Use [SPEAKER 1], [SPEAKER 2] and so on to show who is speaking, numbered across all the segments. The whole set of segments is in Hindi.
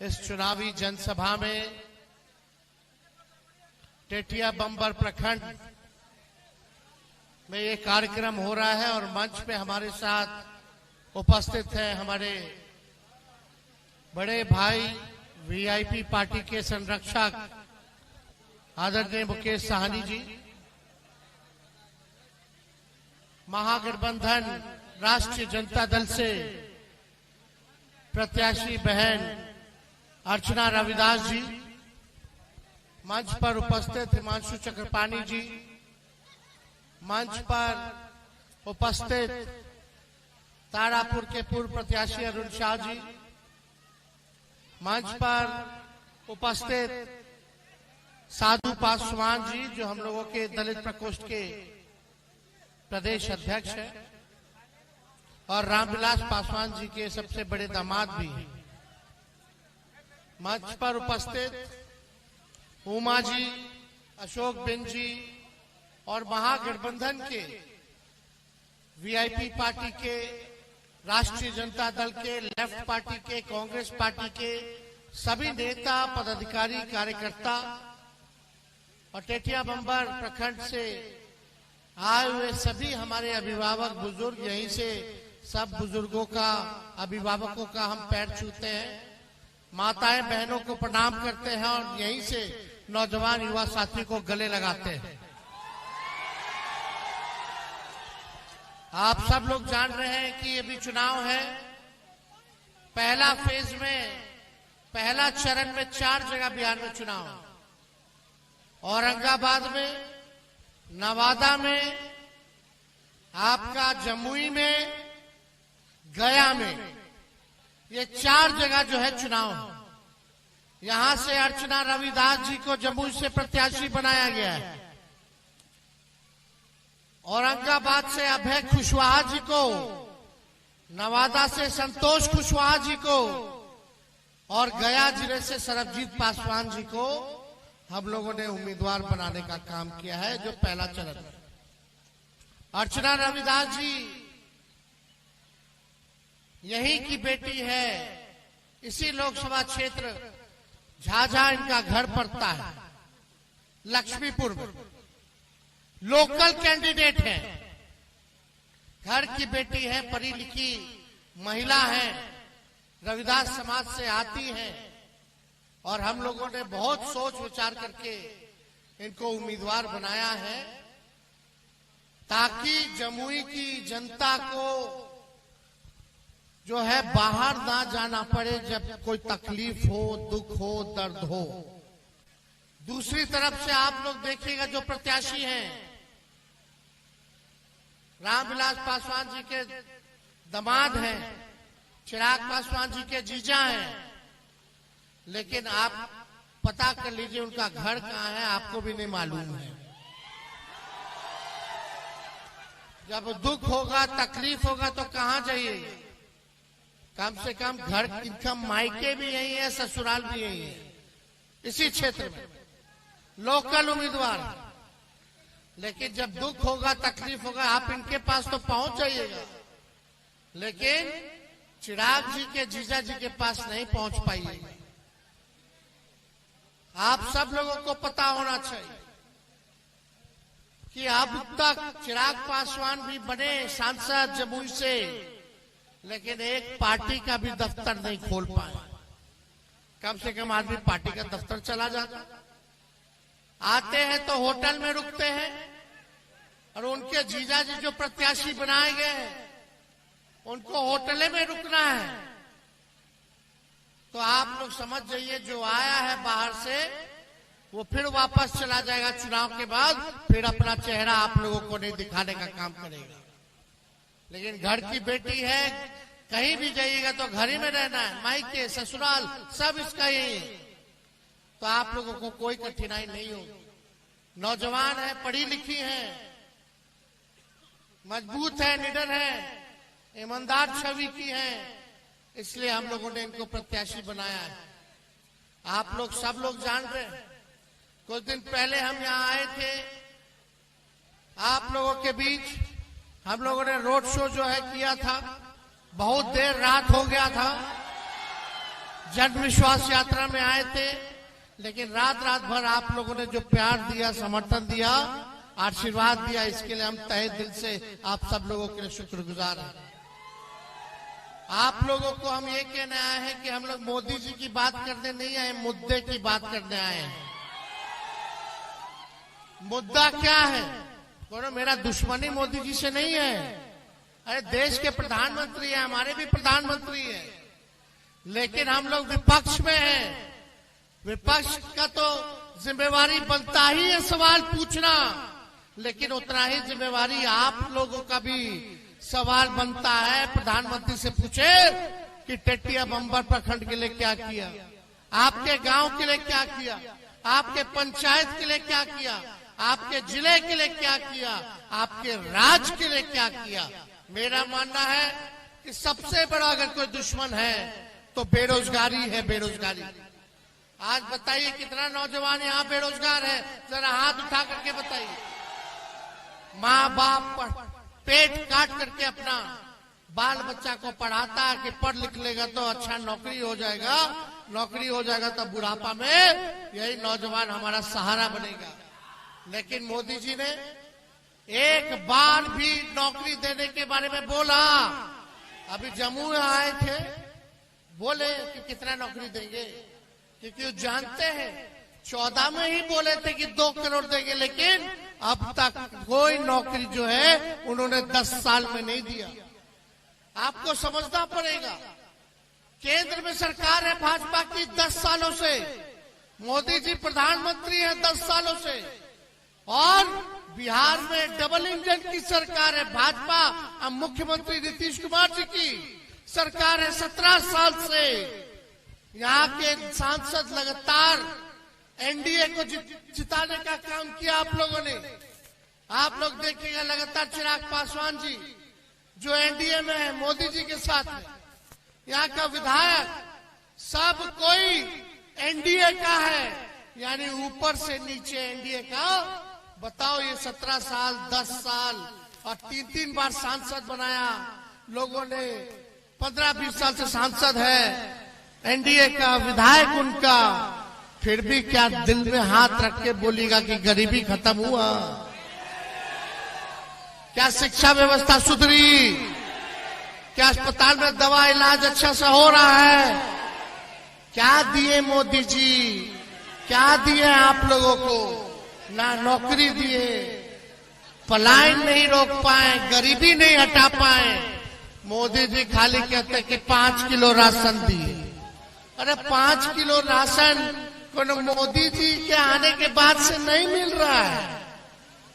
[SPEAKER 1] इस चुनावी जनसभा में टेटिया बम्बर प्रखंड में ये कार्यक्रम हो रहा है और मंच पे हमारे साथ उपस्थित है हमारे बड़े भाई वीआईपी पार्टी के संरक्षक आदरणीय मुकेश साहनी जी, महागठबंधन राष्ट्रीय जनता दल से प्रत्याशी बहन अर्चना रविदास जी, मंच पर उपस्थित हिमांशु चक्रपाणी जी, मंच पर उपस्थित तारापुर के पूर्व प्रत्याशी अरुण शाह जी, मंच पर उपस्थित साधु पासवान जी जो हम लोगों के दलित प्रकोष्ठ के प्रदेश अध्यक्ष हैं और रामविलास पासवान जी के सबसे बड़े दामाद भी हैं। मंच पर उपस्थित उमा जी, अशोक बिन जी और महागठबंधन के वीआईपी पार्टी के, राष्ट्रीय जनता दल के, लेफ्ट पार्टी के, कांग्रेस पार्टी के सभी नेता, पदाधिकारी, कार्यकर्ता और टेटिया बम्बर प्रखंड से आए हुए सभी हमारे अभिभावक बुजुर्ग, यहीं से सब बुजुर्गों का, अभिभावकों का हम पैर छूते हैं, माताएं बहनों को प्रणाम करते हैं और यहीं से नौजवान युवा साथी को गले लगाते हैं। आप सब लोग जान रहे हैं कि ये भी चुनाव है। पहला फेज में, पहला चरण में 4 जगह बिहार में चुनाव, औरंगाबाद में, नवादा में, आपका जमुई में, गया में, ये 4 जगह जो है चुनाव है। यहां से अर्चना रविदास जी को जमुई से प्रत्याशी बनाया गया है, औरंगाबाद से अभय कुशवाहा जी को, नवादा से संतोष कुशवाहा जी को और गया जिले से सरबजीत पासवान जी को हम लोगों ने उम्मीदवार बनाने का काम किया है, जो पहला चरण है। अर्चना रविदास जी यहीं की बेटी है, इसी लोकसभा क्षेत्र झाझा इनका घर पड़ता है, लक्ष्मीपुर में लोकल कैंडिडेट है, घर की बेटी है, पढ़ी लिखी महिला है, रविदास समाज से आती है और हम लोगों ने बहुत सोच विचार करके इनको उम्मीदवार बनाया है ताकि जमुई की जनता को जो है बाहर ना जाना पड़े जब कोई तकलीफ हो, दुख हो, दर्द हो। दूसरी तरफ से आप लोग देखिएगा जो प्रत्याशी हैं, रामविलास पासवान जी के दामाद हैं, चिराग पासवान जी के जीजा हैं, लेकिन आप पता कर लीजिए उनका घर कहाँ है, आपको भी नहीं मालूम है। जब दुख होगा, तकलीफ होगा तो कहाँ जाइए? कम से कम घर, इनका मायके भी यही है, ससुराल भी यही है, इसी क्षेत्र में लोकल उम्मीदवार। लेकिन जब दुख होगा, तकलीफ होगा, आप इनके पास तो पहुंच जाइएगा, लेकिन चिराग जी के जीजा जी के पास नहीं पहुंच पाइएगा। आप सब लोगों को पता होना चाहिए कि अब तक चिराग पासवान भी बने सांसद जमुई से, लेकिन एक पार्टी का भी दफ्तर नहीं खोल पाए। कम से कम आदमी पार्टी का दफ्तर चला जाता, आते हैं तो होटल में रुकते हैं और उनके जीजा जी जो प्रत्याशी बनाए गए हैं उनको होटल में रुकना है। तो आप लोग समझ जाइए जो आया है बाहर से वो फिर वापस चला जाएगा चुनाव के बाद, फिर अपना चेहरा आप लोगों को नहीं दिखाने का काम करेगा। लेकिन घर की बेटी है, कहीं भी जाइएगा तो घर ही में रहना है, मायके, ससुराल सब इसका ही है, तो आप लोगों को कोई कठिनाई नहीं होगी। नौजवान है, पढ़ी लिखी है, मजबूत है, निडर है, ईमानदार छवि की है, इसलिए हम लोगों ने इनको प्रत्याशी बनाया है। आप लोग सब लोग जान रहे हैं, कुछ दिन पहले हम यहाँ आए थे, आप लोगों के बीच हम लोगों ने रोड शो जो है किया था, बहुत देर रात हो गया था, जन विश्वास यात्रा में आए थे, लेकिन रात रात भर आप लोगों ने जो प्यार दिया, समर्थन दिया, आशीर्वाद दिया, इसके लिए हम तहे दिल से आप सब लोगों के लिए शुक्रगुजार हैं। आप लोगों को हम ये कहने आए हैं कि हम लोग मोदी जी की बात करने नहीं आए, मुद्दे की बात करने आए हैं। मुद्दा क्या है? बोलो मेरा दुश्मनी मोदी जी से नहीं है। अरे देश के प्रधानमंत्री हैं, हमारे भी प्रधानमंत्री हैं, लेकिन हम लोग विपक्ष में हैं। विपक्ष का तो जिम्मेवारी बनता ही है सवाल पूछना, लेकिन उतना ही जिम्मेवारी आप लोगों का भी सवाल बनता है। प्रधानमंत्री से पूछे कि टेटिया बंबर प्रखंड के लिए क्या किया, आपके गांव के लिए क्या किया, आपके पंचायत के लिए क्या किया, आपके जिले के लिए क्या किया, आपके राज्य के लिए क्या किया। मेरा मानना है कि सबसे बड़ा अगर कोई दुश्मन है तो बेरोजगारी है, बेरोजगारी। आज बताइए कितना नौजवान यहाँ बेरोजगार है, जरा हाथ उठा करके बताइए। माँ बाप पेट काट करके अपना बाल बच्चा को पढ़ाता है कि पढ़ लिख लेगा तो अच्छा नौकरी हो जाएगा, नौकरी हो जाएगा तो बुढ़ापा में यही नौजवान हमारा सहारा बनेगा। लेकिन मोदी जी ने एक बार भी नौकरी देने के बारे में बोला? अभी जम्मू में आए थे, बोले कि कितना नौकरी देंगे, क्योंकि वो जानते हैं 14 में ही बोले थे कि 2 करोड़ देंगे, लेकिन अब तक कोई नौकरी जो है उन्होंने 10 साल में नहीं दिया। आपको समझना पड़ेगा, केंद्र में सरकार है भाजपा की 10 सालों से, मोदी जी प्रधानमंत्री हैं 10 सालों से, और बिहार में डबल इंजन की सरकार है भाजपा। अब मुख्यमंत्री नीतीश कुमार जी की सरकार है 17 साल से। यहाँ के सांसद लगातार एनडीए को जिताने का काम किया आप लोगों ने। आप लोग देखिएगा लगातार चिराग पासवान जी जो एनडीए में है मोदी जी के साथ में, यहाँ का विधायक सब कोई एनडीए का है, यानी ऊपर से नीचे एनडीए का। बताओ ये 17 साल 10 साल और 3-3 बार सांसद बनाया लोगों ने, 15-20 साल से सांसद है एनडीए का विधायक उनका, फिर भी क्या दिल में हाथ रख के बोलेगा कि गरीबी खत्म हुआ? क्या शिक्षा व्यवस्था सुधरी? क्या अस्पताल में दवा इलाज अच्छा से हो रहा है? क्या दिए मोदी जी? क्या दिए आप लोगों को? ना नौकरी दिए, पलायन नहीं रोक पाए, गरीबी नहीं हटा पाए। मोदी जी खाली कहते कि 5 किलो राशन दिए। अरे 5 किलो राशन मोदी जी के आने के बाद से नहीं मिल रहा है,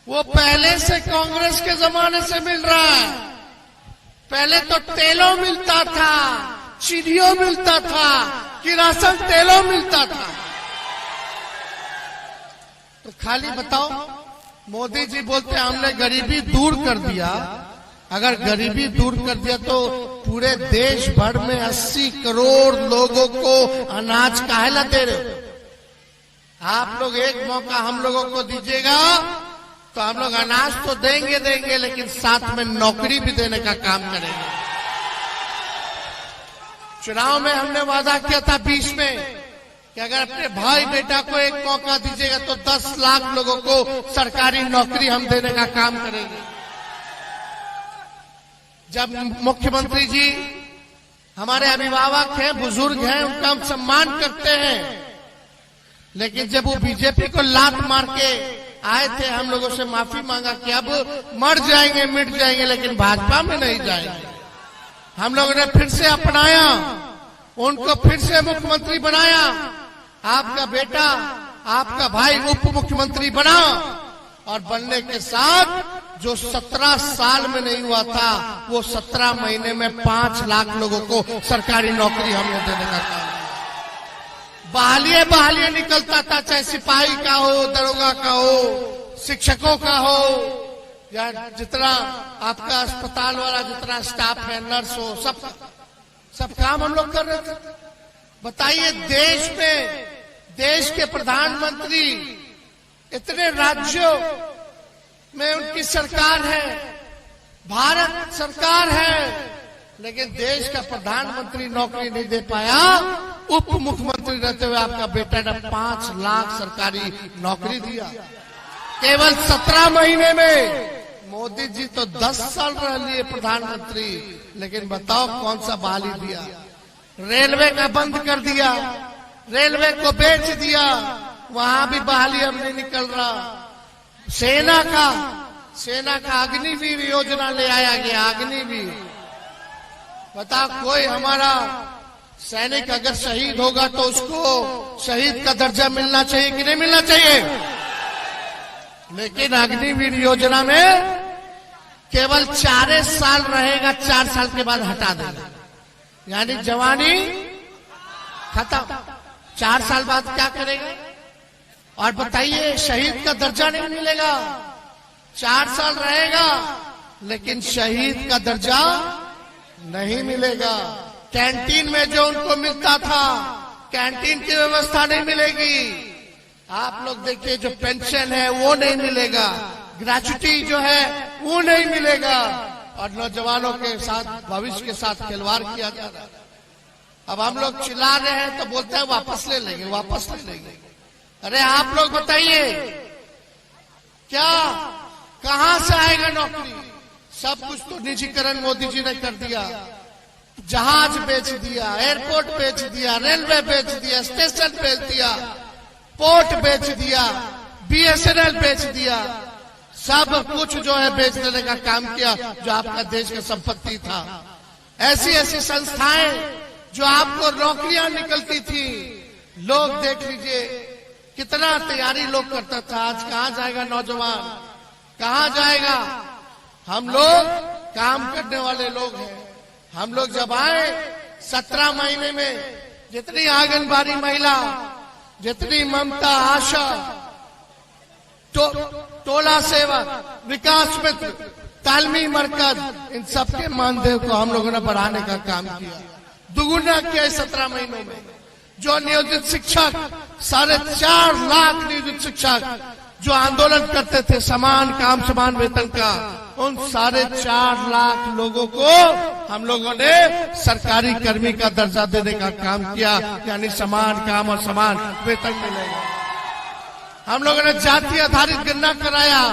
[SPEAKER 1] वो पहले से कांग्रेस के जमाने से मिल रहा है। पहले तो तेलों मिलता था, चीनियों मिलता था, कि राशन तेलों मिलता था। तो खाली बताओ, मोदी जी बोलते हमने गरीबी दूर कर दिया। अगर गरीबी दूर कर दिया तो पूरे देश भर में 80 करोड़ लोगों को अनाज काहे दे रहे हो? आप लोग एक मौका हम लोगों को दीजिएगा तो हम लोग अनाज तो देंगे, लेकिन साथ में नौकरी भी देने का काम करेंगे। चुनाव में हमने वादा किया था 20 में कि अगर अपने भाई बेटा को एक मौका दीजिएगा तो 10 लाख लोगों को सरकारी नौकरी हम देने का काम करेंगे। जब मुख्यमंत्री जी हमारे अभिभावक हैं, बुजुर्ग हैं, उनका हम सम्मान करते हैं, लेकिन जब वो बीजेपी को लात मार के आए थे हम लोगों से माफी मांगा कि अब मर जाएंगे मिट जाएंगे, लेकिन भाजपा में नहीं जाएंगे। हम लोगों ने फिर से अपनाया, उनको फिर से मुख्यमंत्री बनाया। आपका बेटा, आपका भाई उप मुख्यमंत्री बना, और बनने के साथ जो 17 साल में नहीं हुआ था वो 17 महीने में 5 लाख लोगों को सरकारी नौकरी हमने देने का काम। बहालिए निकलता था, चाहे सिपाही का हो, दरोगा का हो, शिक्षकों का हो, या जितना आपका अस्पताल वाला जितना स्टाफ है, नर्स हो, सब काम हम लोग कर रहे थे। बताइए देश में, देश के प्रधानमंत्री, इतने राज्यों में उनकी सरकार है, भारत सरकार है, लेकिन देश का प्रधानमंत्री नौकरी नहीं दे पाया। उप मुख्यमंत्री रहते हुए आपका बेटा ने 5 लाख सरकारी नौकरी दिया केवल 17 महीने में। मोदी जी तो 10 साल रह लिए प्रधानमंत्री, लेकिन बताओ कौन सा बहाली दिया? रेलवे का बंद कर दिया, रेलवे को बेच दिया, वहां भी बहाली अब नहीं निकल रहा। सेना का अग्निवीर योजना ले आया गया, अग्निवीर। बताओ कोई हमारा सैनिक अगर शहीद होगा तो उसको शहीद का दर्जा मिलना चाहिए कि नहीं मिलना चाहिए? लेकिन अग्निवीर योजना में केवल 4 साल रहेगा, 4 साल के बाद हटा देगा, यानी जवानी खत्म। 4 साल बाद क्या करेगा? और बताइए, शहीद का दर्जा नहीं मिलेगा, 4 साल रहेगा लेकिन शहीद का दर्जा नहीं मिलेगा। कैंटीन में जो उनको मिलता था, कैंटीन की व्यवस्था नहीं मिलेगी। आप लोग देखिए, जो पेंशन है वो नहीं मिलेगा, ग्रेच्युटी जो है वो नहीं मिलेगा, और नौजवानों के साथ, भविष्य के साथ खिलवाड़ किया जा रहा है। अब हम लोग चिल्ला रहे हैं तो बोलते हैं वापस ले लेंगे, वापस ले लेंगे। अरे आप लोग बताइए, क्या कहां से आएगा नौकरी? सब कुछ तो निजीकरण मोदी जी ने कर दिया। जहाज बेच दिया, एयरपोर्ट बेच दिया, रेलवे बेच दिया, स्टेशन बेच दिया, पोर्ट बेच दिया, BSNL बेच दिया, सब कुछ जो है बेच देने का काम किया जो आपका देश का संपत्ति था। ऐसी ऐसी संस्थाएं जो आपको नौकरियां निकलती थी, लोग देख लीजिए कितना तैयारी लोग करता था। आज कहां जाएगा नौजवान, कहां जाएगा? हम लोग काम करने वाले लोग हैं। हम लोग जब आए 17 महीने में जितनी आंगनबाड़ी महिला, जितनी ममता, आशा, टोला सेवक, विकास मित्र, तालमी मरकज, इन सबके मानदेय को हम लोगों ने बढ़ाने का काम किया, दुगुना किया 17 महीनों में। जो नियोजित शिक्षक, 4.5 लाख नियोजित शिक्षक जो आंदोलन करते थे समान काम समान वेतन का, उन 4.5 लाख लोगों को हम लोगों ने सरकारी कर्मी का दर्जा देने का काम किया, यानी समान काम और समान वेतन मिलेगा। हम लोगों ने जाति आधारित गणना कराया,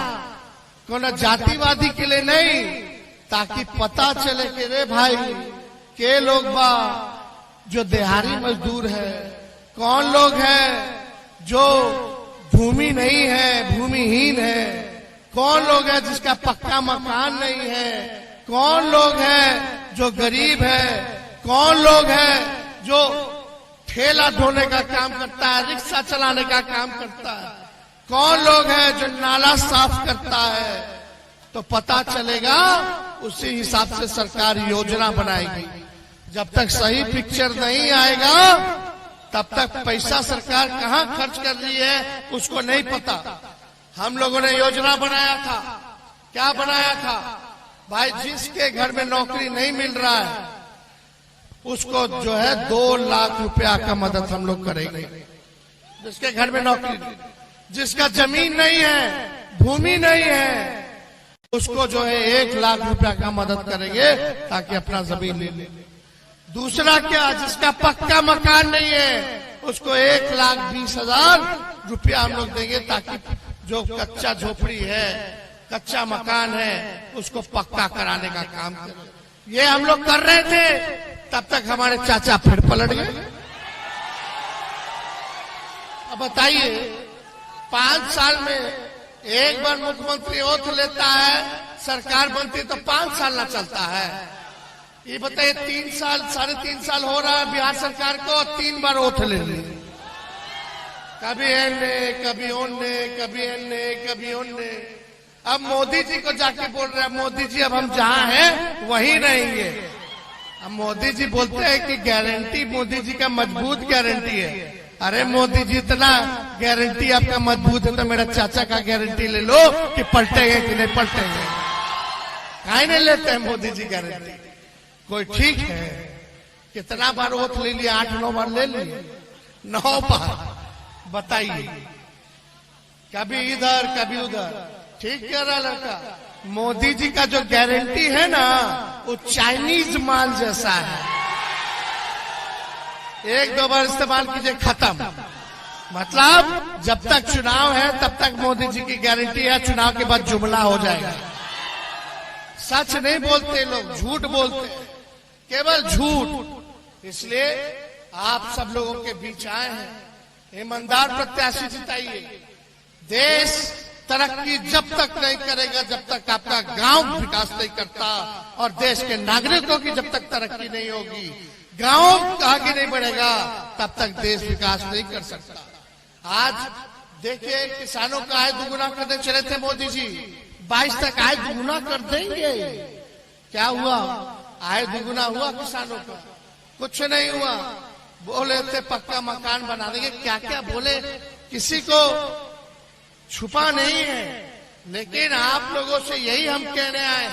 [SPEAKER 1] कोई जातिवादी के लिए नहीं, ताकि पता चले कि रे भाई के लोग बा जो दिहाड़ी मजदूर है, कौन लोग हैं जो भूमि नहीं है, भूमिहीन है, कौन लोग है जिसका पक्का मकान नहीं है, कौन लोग है जो गरीब है, कौन लोग है जो ठेला ढोने का काम करता है, रिक्शा चलाने का काम करता है, कौन लोग है जो नाला साफ करता है। तो पता चलेगा, उसी हिसाब से सरकार योजना बनाएगी। जब तक सही पिक्चर नहीं आएगा तब तक पैसा सरकार कहां खर्च कर रही है उसको नहीं पता। हम लोगों ने योजना बनाया था, क्या बनाया था भाई? जिसके घर में नौकरी नहीं मिल रहा है उसको जो है 2 लाख रुपया का मदद हम लोग करेंगे। जिसके घर में नौकरी, जिसका जमीन नहीं है, भूमि नहीं है, उसको जो है 1 लाख रुपया का मदद करेंगे ताकि अपना जमीन ले ले। दूसरा क्या, जिसका पक्का मकान नहीं है उसको 1,20,000 रुपया हम लोग देंगे ताकि जो कच्चा झोपड़ी है, कच्चा मकान है, उसको पक्का कराने का काम करें। ये हम लोग कर रहे थे, तब तक हमारे चाचा फिर पलट गए। अब बताइए, 5 साल में एक बार मुख्यमंत्री ओथ लेता है, सरकार बनती तो 5 साल ना चलता है। ये बताइए, 3 साल 3.5 साल हो रहा है बिहार सरकार को, 3 बार ओथ ले ली, कभी एने, कभी ओने, कभी एने, कभी ओने। अब मोदी जी को जाके बोल रहे हैं, मोदी जी अब हम जहां हैं वहीं रहेंगे। अब मोदी जी बोलते हैं कि गारंटी मोदी जी का मजबूत गारंटी है। अरे मोदी जी, इतना गारंटी आपका मजबूत है तो मेरा चाचा का गारंटी ले लो कि पलटेंगे कि नहीं पलटेंगे। काहे नहीं लेते हैं मोदी जी गारंटी? कोई ठीक है, कितना बार ओथ ले लिया? 8-9 बार ले लिए, 9 बार। बताइए, कभी इधर कभी उधर। ठीक कह रहा लड़का। मोदी जी का जो गारंटी है ना, वो चाइनीज माल जैसा है। एक दो बार इस्तेमाल कीजिए, खत्म। मतलब जब तक चुनाव है तब तक मोदी जी की गारंटी है, चुनाव के बाद जुमला हो जाएगा। सच नहीं बोलते लोग, झूठ बोलते, केवल झूठ। इसलिए आप सब लोगों के बीच आए हैं, ईमानदार प्रत्याशी जिताइए। देश तरक्की जब तक नहीं करेगा जब तक आपका गांव विकास नहीं करता, और देश के नागरिकों की जब तक तरक्की नहीं होगी, गांव आगे नहीं बढ़ेगा, तब तक देश विकास नहीं कर सकता। आज देखिए, किसानों का आय दुगुना करने चले थे मोदी जी, 22 तक आय दुगुना कर देंगे। क्या हुआ? आय दुगुना हुआ किसानों का? कुछ नहीं हुआ। बोले थे पक्का मकान बना देंगे, क्या क्या बोले, किसी को छुपा नहीं है। लेकिन आप लोगों से यही हम कहने आए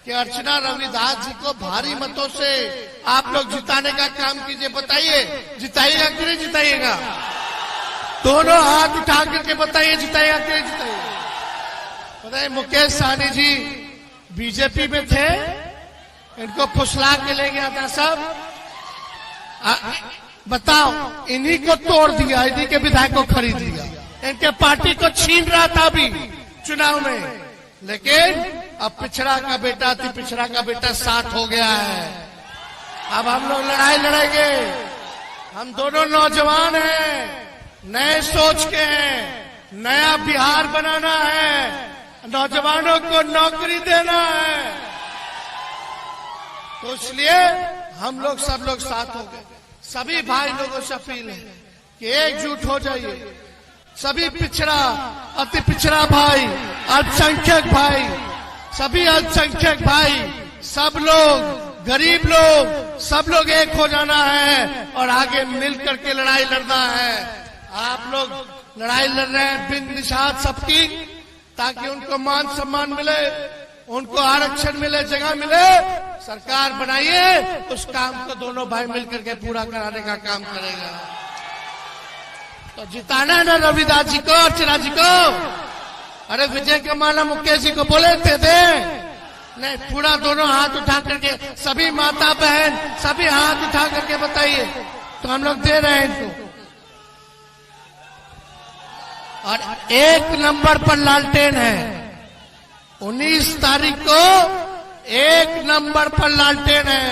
[SPEAKER 1] कि अर्चना रविदास जी को भारी मतों से आप लोग जिताने का काम कीजिए। बताइए, जिताइएगा कि नहीं जिताइएगा? दोनों हाथ उठा करके बताइए, जिताइएगा कि नहीं जिताइएगा? बताइए, मुकेश सहनी जी बीजेपी में थे, इनको फुसला के ले गया था सब। बताओ, इन्हीं को तोड़ दिया, इन्हीं के विधायक को खरीद लिया, इनके पार्टी को छीन रहा था अभी चुनाव में। लेकिन अब पिछड़ा का बेटा, अति पिछड़ा का बेटा साथ हो गया है। अब हम लोग लड़ाई लड़ेंगे। हम दोनों नौजवान हैं, नए सोच के हैं, नया बिहार बनाना है, नौजवानों को नौकरी देना है। तो इसलिए हम लोग सब लोग साथ हो गए। सभी भाई लोगों से अपील है कि एकजुट हो जाइए। सभी पिछड़ा, अति पिछड़ा भाई, अल्पसंख्यक भाई, सभी अल्पसंख्यक भाई, सब लोग, गरीब लोग, सब लोग एक हो जाना है और आगे मिल करके लड़ाई लड़ना है। आप लोग लड़ाई लड़ रहे हैं बिन निषाद सबकी, ताकि उनको मान सम्मान मिले, उनको आरक्षण मिले, जगह मिले। सरकार बनाइए, उस काम को दोनों भाई मिलकर के पूरा कराने का काम करेगा। तो जिताना है ना रविदास जी को, अर्चना जी को। अरे विजय के माला मुकेश जी को बोले थे दे, नहीं, पूरा दोनों हाथ उठा करके, सभी माता बहन सभी हाथ उठा करके बताइए, तो हम लोग दे रहे हैं इनको। और 1 नंबर पर लालटेन है, 19 तारीख को 1 नंबर पर लालटेन है।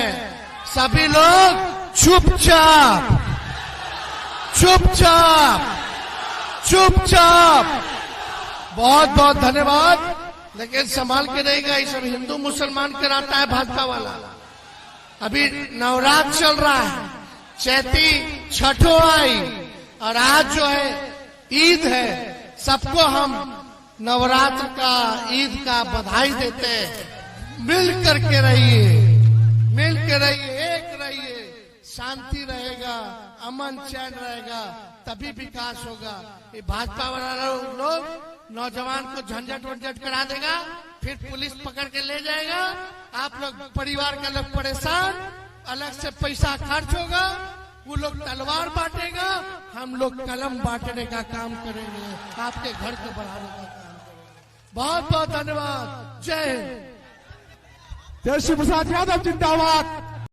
[SPEAKER 1] सभी लोग चुपचाप चुपचाप चुपचाप। बहुत बहुत धन्यवाद। लेकिन संभाल के रहेगा, ये सब हिंदू मुसलमान कराता है भाजपा वाला। अभी नवरात्र चल रहा है, चैती छठो आई, और आज जो है ईद है। सबको हम नवरात्र का, ईद का बधाई देते हैं। मिल करके रहिए, मिल के रहिए, एक रहिए, शांति रहेगा, अमन चैन रहेगा, तभी विकास होगा। ये भाजपा वाला लोग नौजवान को झंझट वंझट करा देगा, फिर पुलिस पकड़ के ले जाएगा, आप लोग परिवार का लोग परेशान, अलग से पैसा खर्च होगा, वो लोग तलवार बांटेगा, हम लोग कलम बांटने का काम करेंगे, आपके घर को बढ़ाने का काम करेंगे। बहुत बहुत धन्यवाद। जय हिंद।
[SPEAKER 2] तेजस्वी प्रसाद यादव जिंदाबाद।